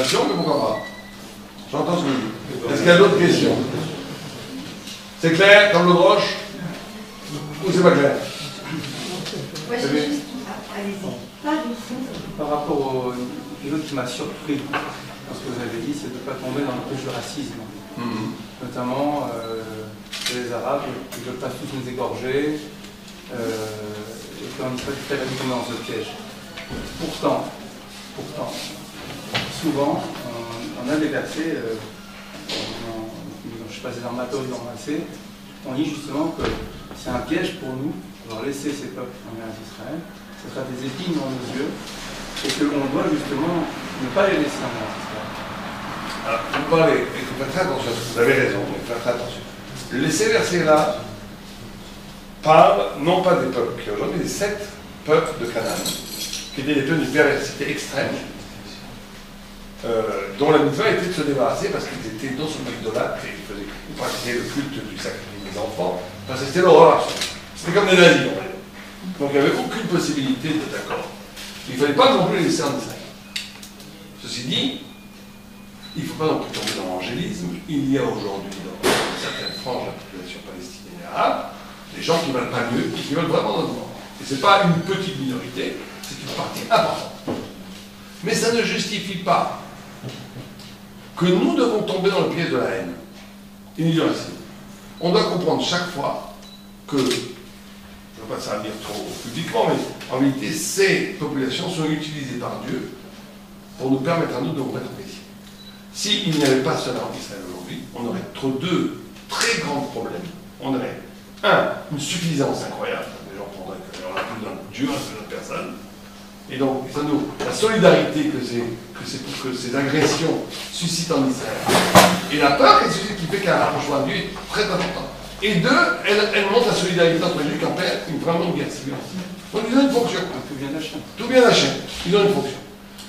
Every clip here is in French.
exagération, mais pourquoi pas? J'entends ce que vous dites. Est-ce qu'il y a d'autres questions? C'est clair, comme l'eau de roche? Ou c'est pas clair? Ouais, allez-y. Par rapport au quelque chose qui m'a surpris dans ce que vous avez dit, c'est de ne pas tomber dans le piège du racisme. Notamment les Arabes, qui ne veulent pas tous nous égorger, et qu'on Israël qui fait tomber dans ce piège. Pourtant, souvent, on a des versets, je ne sais pas si c'est dans Matthieu ou dans Massé, on dit justement que c'est un piège pour nous de laisser ces peuples en Israël, ce sera des épines dans nos yeux, et qu'on doit justement ne pas les laisser en Israël. Alors, vous parlez, et vous faites très attention, vous avez raison, mais faites très attention. Ces versets-là parlent non pas des peuples qui aujourd'hui, des 7 peuples de Canaan, qui étaient des peuples d'une perversité extrême, dont la mitzvah était de se débarrasser parce qu'ils étaient non seulement idolâtres, ils pratiquaient le culte du sacrifice des enfants, parce que c'était l'horreur absolue. C'était comme des nazis, en fait. Donc il n'y avait aucune possibilité d'être d'accord. Il ne fallait pas non plus les laisser en Israël. Ceci dit, il ne faut pas non plus tomber dans l'angélisme. Il y a aujourd'hui dans certaines franges de la population palestinienne et arabe des gens qui ne veulent pas mieux et qui veulent vraiment notre monde. Et ce n'est pas une petite minorité, c'est une partie importante. Mais ça ne justifie pas que nous devons tomber dans le piège de la haine et du racisme. On doit comprendre chaque fois que, je ne veux pas ça dire trop publiquement, mais en réalité, ces populations sont utilisées par Dieu pour nous permettre à nous de nous mettre en paix. S'il n'y avait pas cela en Israël aujourd'hui, on aurait deux très grands problèmes. On aurait, une suffisance incroyable. Les gens prendraient qu'on a plus besoin de Dieu, on a plus besoin de personne. Et donc, ça nous, la solidarité que ces agressions suscitent en Israël, et la peur qu'elles suscitent qui fait qu'un rapprochement à Dieu est très important. Et deux, elle montre la solidarité entre les Juifs qui en perd vraiment une guerre civile. Donc ils ont une fonction. Tout vient d'Hachem. Tout vient d'Hachem. Ils ont une fonction.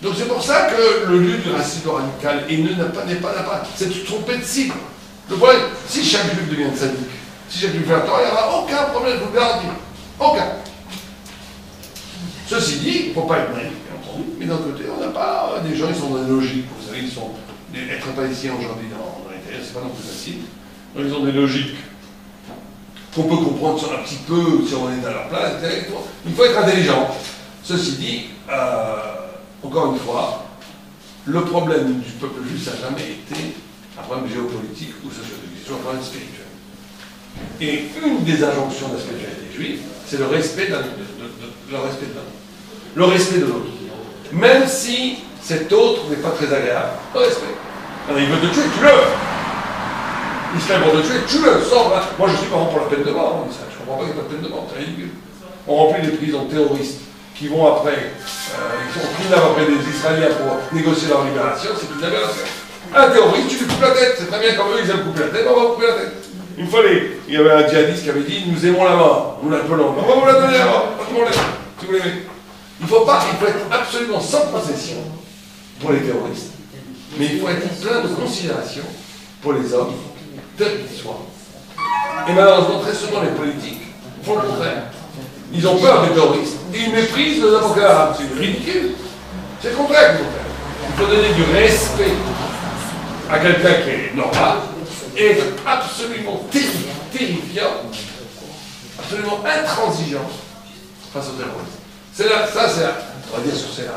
Donc c'est pour ça que le lieu du racisme radical n'est pas. C'est de se tromper de cible. Le problème, si chaque Juif devient sadique, si chaque Juif fait un tort, il n'y aura aucun problème, je vous le garantis. Aucun. Ceci dit, il ne faut pas être naïf, bien entendu, mais d'un côté, on n'a pas des gens, ils sont dans des logiques, vous savez, être palestinien aujourd'hui dans l'intérieur, c'est pas non plus facile. Donc ils ont des logiques qu'on peut comprendre sur un petit peu, si on est à leur place, etc. Il faut être intelligent. Ceci dit, encore une fois, le problème du peuple juif, ça n'a jamais été un problème géopolitique ou sociologique, c'est un problème spirituel. Et une des injonctions de la spiritualité juive, c'est le respect de le respect de l'autre. Même si cet autre n'est pas très agréable, le respect. Alors, il veut te tuer, tue-le. L'islam veut te tuer, tue-le, sors. Moi, je suis pas pour la peine de mort, je ne comprends pas qu'il n'y ait pas de peine de mort, c'est ridicule. On remplit des prisons terroristes qui vont après, ils sont kidnappés après des Israéliens pour négocier leur libération, c'est une aberration. Un terroriste, tu lui coupes la tête, c'est très bien comme eux, ils aiment couper la tête, on va couper la tête. Une fois, il y avait un djihadiste qui avait dit, nous aimons la mort, nous l'appelons, on va vous la donner la mort, pas de problème, si vous l'aimez. Il faut être absolument sans concession pour les terroristes, mais il faut être plein de considération pour les hommes, tels qu'ils soient. Et malheureusement, très souvent, les politiques font le contraire. Ils ont peur des terroristes et ils méprisent les avocats arabes. C'est ridicule. C'est le contraire qu'il faut faire. Il faut donner du respect à quelqu'un qui est normal et être absolument terrifiant, absolument intransigeant face aux terroristes. On va dire que c'est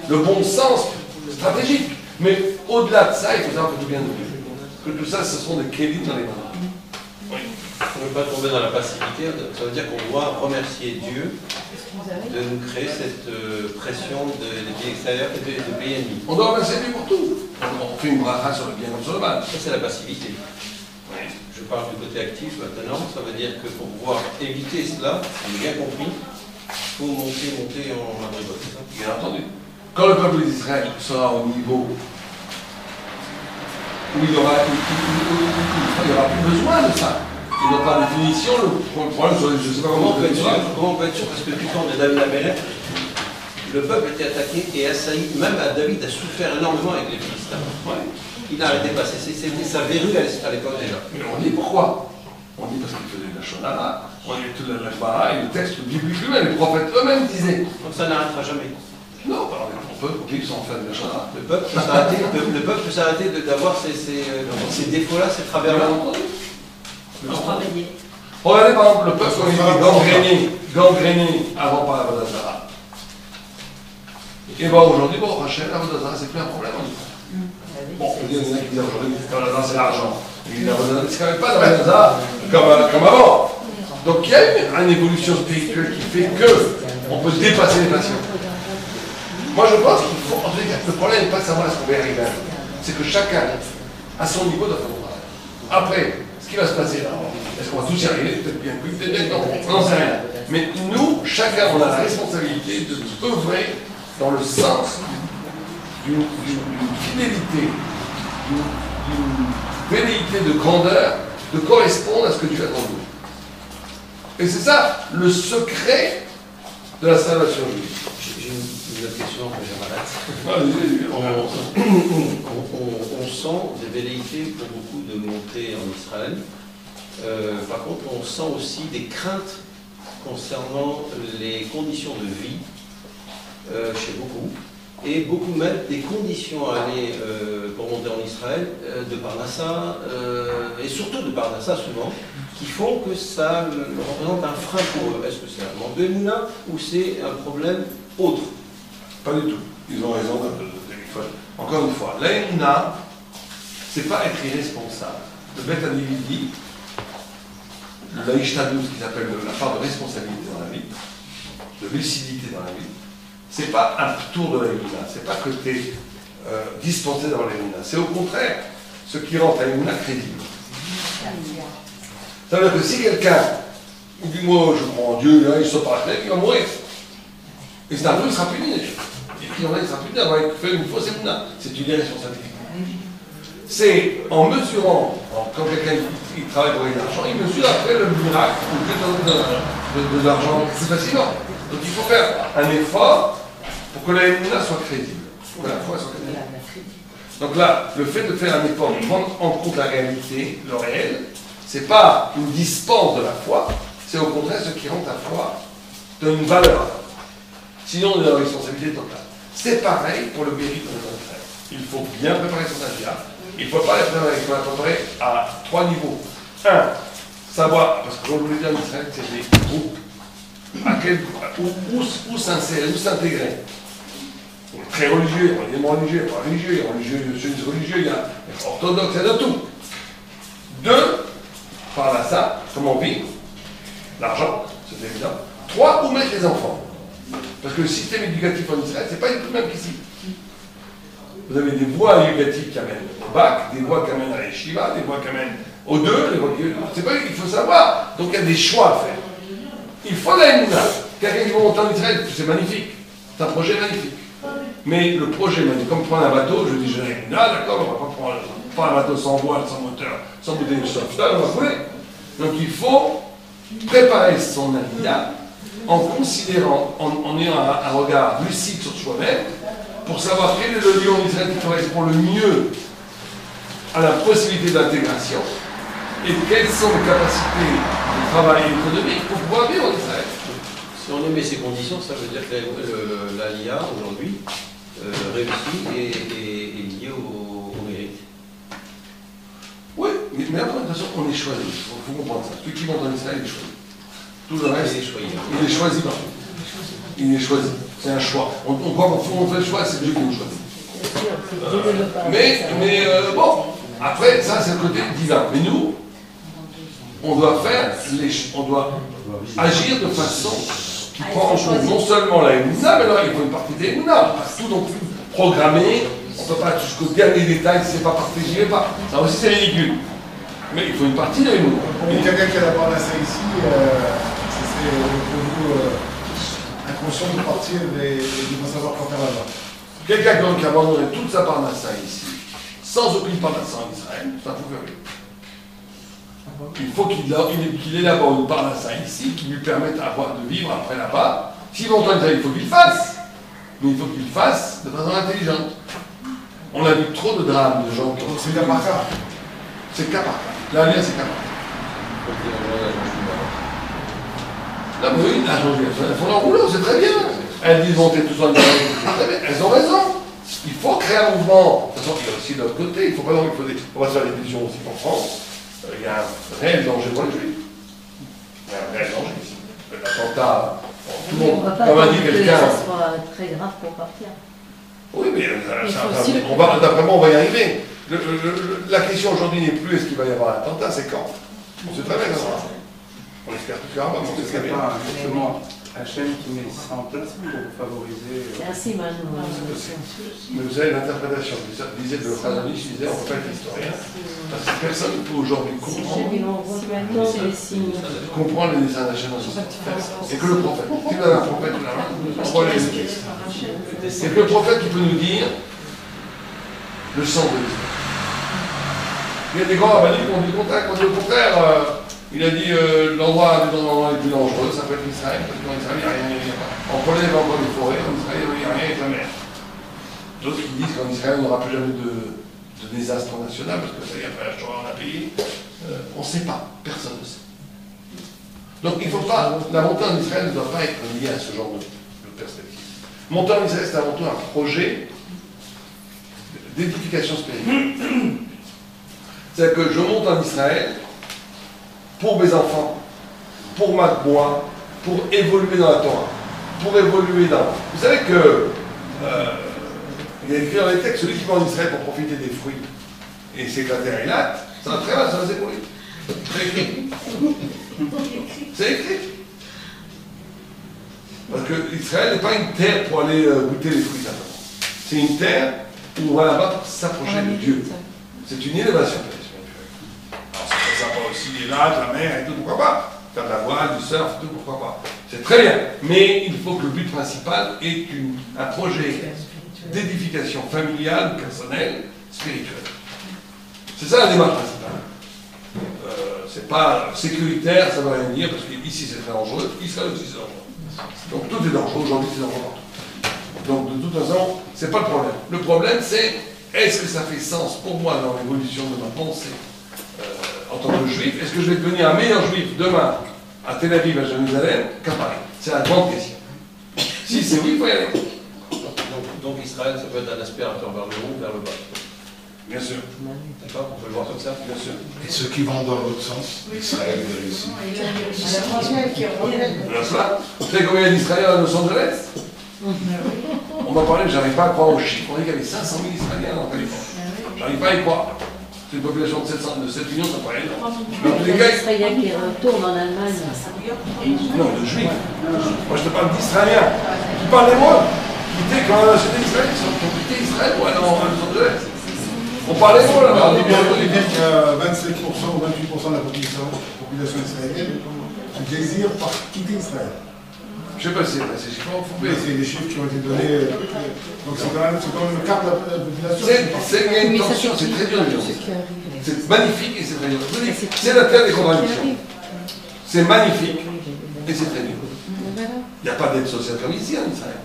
le bon sens stratégique. Mais au-delà de ça, il faut savoir que tout vient de Dieu. Que tout ça, ce sont des kélim dans les mains. Oui. On ne veut pas tomber dans la passivité, ça veut dire qu'on doit remercier Dieu de nous créer cette pression des pays extérieurs et des pays ennemis. On doit remercier Dieu pour tout. On fait une bracha sur le bien comme sur le mal. Ça, c'est la passivité. Oui. Je parle du côté actif maintenant, ça veut dire que pour pouvoir éviter cela, on a bien compris, il faut monter en abricote. Bien entendu. Quand le peuple d'Israël sera au niveau où il n'y aura plus besoin de ça. Et dans par définition, le problème, je ne sais pas comment on peut être sûr. Comment on peut être sûr? Parce que du temps de David Amelech, le peuple était attaqué et assailli. Même David a souffert énormément avec les Philistins. Ouais. Il n'a arrêté pas. C'était sa verrue à l'époque déjà. Mais on dit pourquoi? On dit parce qu'il faisait de la shonara, on dit tout la bara, et le texte biblique lui-même, les prophètes eux-mêmes disaient. Donc ça n'arrêtera jamais. Non, pardon. peut vivre sans faire de Shara. Le peuple peut s'arrêter d'avoir ces défauts-là, ces travers-là. Regardez par exemple le peuple quand il était gangréné avant par la Vodazara. Et bon, aujourd'hui, bon, Rachel, la Vodazara, c'est plus un problème. Bon, il y en a qui disent aujourd'hui que c'est l'argent. C'est quand même pas la Vodazara comme avant. Donc il y a une évolution spirituelle qui fait qu'on peut dépasser les passions. Moi je pense qu'il faut, en tout cas, le problème n'est pas de savoir est-ce qu'on va y arriver. C'est que chacun, à son niveau, doit faire son travail. Après, ce qui va se passer là, est-ce qu'on va tous y arriver? Peut-être bien plus, peut-être bien non, on n'en sait rien. Mais nous, chacun, on a la responsabilité de œuvrer dans le sens d'une fidélité, d'une velléité de grandeur, de correspondre à ce que Dieu attend de nous. Et c'est ça le secret de la salvation juive. J'ai une autre question que j'aimerais. On sent des velléités pour beaucoup de monter en Israël. Par contre, on sent aussi des craintes concernant les conditions de vie chez beaucoup. Et beaucoup mettent des conditions à aller pour monter en Israël, de Parnassa, et surtout de Parnassa souvent, qui font que ça représente un frein pour eux. Est-ce que c'est un manque de Mouna ou c'est un problème autre? Pas du tout. Ils ont raison. Encore une fois, la Mouna, c'est pas être irresponsable. Le bête individu, la Ishtadou, ce qu'ils appellent la part de responsabilité dans la vie, de lucidité dans la vie, c'est pas un tour de la Mouna, c'est pas que tu es dispensé dans la Mouna, c'est au contraire ce qui rend la Mouna crédible. Ça veut dire que si quelqu'un dit moi je crois en Dieu, il se passe il va mourir. Et c'est un peu, il sera puni déjà. Et puis il sera puni d'avoir fait une fausse Mouna. C'est une irresponsabilité. C'est en mesurant, quand quelqu'un il travaille pour l'argent, il mesure après le miracle de l'argent plus facilement. Donc il faut faire un effort pour que la Mouna soit crédible. Pour que la foi soit crédible. Donc là, le fait de faire un effort, de prendre en compte la réalité, le réel, c'est pas une dispense de la foi, c'est au contraire ce qui rend ta foi d'une valeur. Sinon, on est dans la responsabilité totale. C'est pareil pour le mérite de notre frère. Il faut bien préparer son agia. Il ne faut pas la préparer à 3 niveaux. 1, savoir, parce que comme je vous l'ai dit en Israël, c'est des groupes. Où s'insérer, où s'intégrer. Très religieux, il y a des religieux, pas religieux, il y a orthodoxe, il y a de tout. 2, par là ça, comment vivre, l'argent, c'est évident. 3, où mettre les enfants. Parce que le système éducatif en Israël, c'est pas du tout le même qu'ici. Vous avez des voies éducatives qui amènent au bac, des voies qui amènent à l'Eshiva, des voies qui amènent aux deux, c'est pas, il faut savoir. Donc il y a des choix à faire. Il faut la Emouna. Quelqu'un qui va monter en Israël, c'est magnifique. C'est un projet magnifique. Mais le projet magnifique, comme prendre un bateau, je dis, j'ai la Emouna, d'accord, on va pas prendre un bateau sans voile, sans moteur, sans bouteille de sauvetage, on va couler. Donc il faut préparer son alia en considérant, en ayant un regard lucide sur soi-même, pour savoir quel est le lieu en Israël qui correspond le mieux à la possibilité d'intégration et quelles sont les capacités de travail économique pour pouvoir vivre en Israël. Si on émet ces conditions, ça veut dire que l'ALIA aujourd'hui réussit et est liée au mérite. Oui, mais après, de toute façon, on est choisi. Il faut comprendre ça. Celui qui monte en Israël, il est choisi. Tout le reste, il est choisi par lui. Il est choisi. C'est un choix. On croit qu'on fait le choix, c'est Dieu qui nous choisit. Bon, après, ça c'est le côté divin. Mais nous, on doit agir de façon qui prend en compte non seulement la Emouna, mais alors il faut une partie des Emouna. On ne peut pas tout non plus programmer. On ne peut pas jusqu'au dernier détail, si c'est pas parti, j'y vais pas. Ça aussi c'est ridicule. Mais il faut une partie de Emouna. Pour quelqu'un qui a la Parnassa ici, ce serait pour vous inconscient de partir et de ne pas savoir quoi faire là-bas. Quelqu'un qui a abandonné toute sa Parnassa ici, sans aucune Parnassa en Israël, ça peut faire. Il faut qu'il élabore une Parnassa ici qui lui permette de vivre après là-bas. S'il va en Israël, il faut qu'il le fasse. Mais il faut qu'il le fasse de façon intelligente. On a vu trop de drames de gens qui ont. C'est cas par cas. C'est cas par cas. L'avenir, c'est cas par cas. Là, oui, il faut l'enrouler, c'est très bien. elles disent monter tous en Israël. Elles ont raison. Il faut créer un mouvement. De toute façon, il y a aussi de l'autre côté. Il faut pas non, on va se faire des visions aussi en France. Il y a un réel danger pour les Juifs. Il y a un réel danger ici. L'attentat, tout le monde, comme a dit quelqu'un. Ça soit très grave pour partir. Oui, mais d'après moi, on va y arriver. La question aujourd'hui n'est plus est-ce qu'il va y avoir un attentat, c'est quand. On sait très bien quand. On espère tout faire, mais on sait très bien. Justement, Hachem qui met ça en place pour favoriser. Merci, Manu. Mais vous savez, l'interprétation disait de Khazanich, je disais, on ne peut pas être historien, parce que personne ne peut aujourd'hui comprendre les dessins d'Hachem dans ce texte. Et que le prophète, si vous avez un prophète là, on voit les textes. C'est que le prophète qui peut nous dire le sang de l'Israël. Il y a des grands rabbiniques qui ont dit le contraire. Il a dit l'endroit les plus dangereux, ça peut être Israël, parce qu'en Israël, il n'y a rien. En Pologne, il y a encore des forêts, en Israël, il n'y a rien avec la mer. D'autres qui disent qu'en Israël, on n'aura plus jamais de désastre national, parce que ça y est, après la Shoah, on a payé. On ne sait pas, personne ne sait. Donc il ne faut pas, la montée en Israël ne doit pas être liée à ce genre de perspective. Monter en Israël, c'est avant tout un projet d'édification spirituelle. C'est-à-dire que je monte en Israël pour mes enfants, pour moi, pour évoluer dans la Torah, pour évoluer dans... Vous savez que, il y a écrit dans les textes, celui qui va en Israël pour profiter des fruits et s'éclater à Eilat, ça va très mal, ça va s'écouler. C'est écrit. C'est écrit. Parce que Israël n'est pas une terre pour aller goûter les fruits simplement. C'est une terre où on va là-bas pour s'approcher de Dieu. C'est une élévation. Alors c'est sympa aussi les lacs, la mer et tout, pourquoi pas. Faire de la voile, du surf, tout, pourquoi pas. C'est très bien. Mais il faut que le but principal est un projet d'édification familiale, personnelle, spirituelle. C'est ça la démarche principale. C'est pas sécuritaire, ça ne veut rien dire, parce qu'ici c'est très dangereux, Israël aussi c'est dangereux. Donc tout est dangereux, aujourd'hui c'est dangereux partout. Donc de toute façon, c'est pas le problème. Le problème c'est, est-ce que ça fait sens pour moi dans l'évolution de ma pensée en tant que juif? Est-ce que je vais devenir un meilleur juif demain à Tel Aviv, à Jérusalem, qu'à Paris? C'est la grande question. Si c'est oui, il faut y aller. Donc Israël, ça peut être un aspirateur vers le haut ou vers le bas. Bien sûr. D'accord, on peut le voir comme ça. Bien sûr. Et ceux qui vont dans l'autre sens, Israël ici. Vous savez combien il y a d'Israéliens à Los Angeles? On m'a parlé, j'arrive pas à croire aux chiffres. On dit qu'il y avait 500 000 Israéliens en Californie. J'arrive pas à y croire. C'est une population de 7 millions, ça paraît énorme. Dans tous les cas, Israéliens qui retournent en Allemagne. non, de juifs. Moi, je te parle d'Israéliens. Tu parles des mots. Quitter quand la nationalité d'Israël, ils ont quitté Israël pour aller en Los Angeles. On parlait de mots là-bas. Il dit que 27% ou 28% de la population israélienne désire quitter Israël. Je ne sais pas si c'est vrai, ces chiffres ont Mais c'est des chiffres qui ont été donnés. Donc c'est quand même le cap de la population. Il y a une tension, c'est très dur. C'est magnifique et c'est très dur. C'est la terre des contradictions. C'est magnifique et c'est très dur. Il n'y a pas d'aide sociale comme ici en Israël.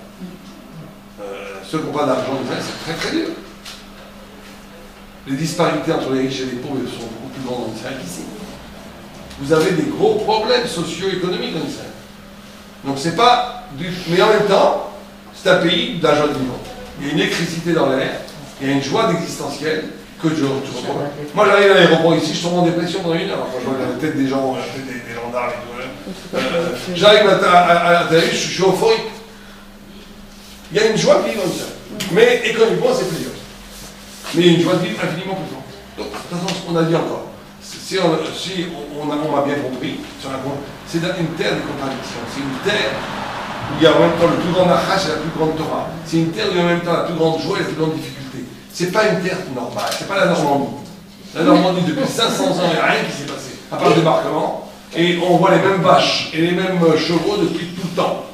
Ceux qui n'ont pas d'argent en Israël, c'est très très dur. Les disparités entre les riches et les pauvres sont beaucoup plus grandes en Israël qu'ici. Vous avez des gros problèmes socio-économiques en Israël. Donc c'est pas du... Mais en même temps, c'est un pays de la joie de vivre. Il y a une électricité dans l'air, il y a une joie d'existentielle que je retrouve. Moi j'arrive à l'aéroport ici, je tombe en dépression pendant une heure. Quand je vois la tête des gens, la tête des gendarmes et tout. J'arrive à Tel Aviv, je suis euphorique. Il y a une joie de vivre en Israël. Mais économiquement, c'est plus dur. Mais il y a une joie de vivre infiniment plus forte. Donc, de toute façon, ce qu'on a dit encore, si on m'a bien compris, c'est une terre de contradictions. C'est une terre où il y a en même temps le plus grand Nachash et la plus grande Torah. C'est une terre où il y a en même temps la plus grande joie et la plus grande difficulté. C'est pas une terre normale, c'est pas la Normandie. La Normandie, depuis 500 ans, il n'y a rien qui s'est passé, à part le débarquement. Et on voit les mêmes vaches et les mêmes chevaux depuis tout le temps.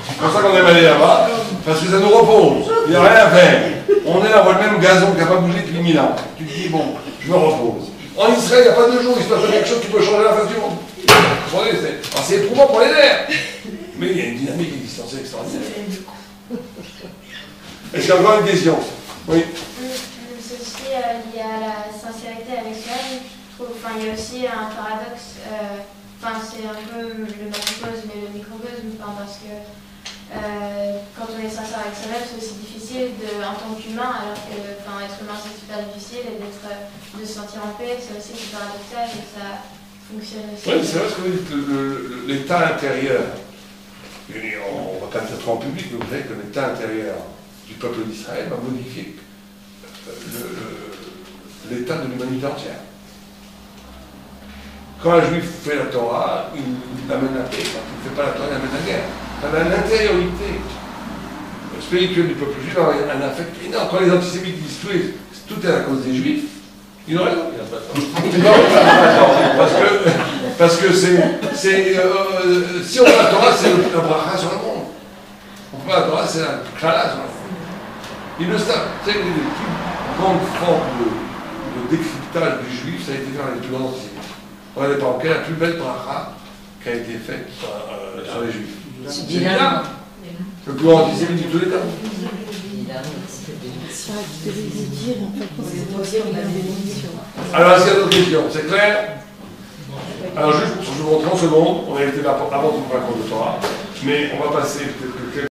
C'est pour ça qu'on aime aller là-bas, parce que ça nous repose. Il n'y a rien à faire. On est là, on voit le même gazon qui n'a pas bougé depuis 1000 ans. Tu te dis, bon, je me repose. En Israël, il n'y a pas de jour, il se passe quelque chose qui peut changer la face du monde. C'est éprouvant pour les nerfs. Mais il y a une dynamique existentielle extraordinaire. Est-ce qu'il y a encore une question? Oui. Ceci, il y a la sincérité avec soi-même. Il y a aussi un paradoxe. C'est un peu le macrocosme et le microcosme, parce que quand on est sincère avec soi-même, c'est aussi difficile en tant qu'humain, alors que être humain c'est super difficile, et de se sentir en paix, c'est aussi paradoxal et ça fonctionne aussi. Oui, c'est vrai ce que vous dites, l'état intérieur, on va pas le dire trop en public, mais vous savez que l'état intérieur du peuple d'Israël va modifier l'état de l'humanité entière. Quand un juif fait la Torah, il amène la paix. Quand il ne fait pas la Torah, il amène la guerre. L'intériorité spirituelle du peuple juif a un affect énorme. Quand les antisémites disent tout est à cause des juifs, ils ont raison. Parce que si on fait la Torah, c'est le bracha sur le monde. On fait la Torah, c'est la khala sur le monde. Ils le savent. C'est une des plus grandes formes de décryptage du juif, ça a été fait dans les plus grands antisémites. Regardez par exemple, quelle est la plus belle bracha qui a été faite sur les juifs? C'est Bilam. Le plus grand antisémite de tous les temps. Alors, est-ce qu'il y a d'autres questions? C'est clair? Alors, juste, je vous montre 30 secondes. On a été là avant tout pour la cour de Torah, mais on va passer peut-être quelques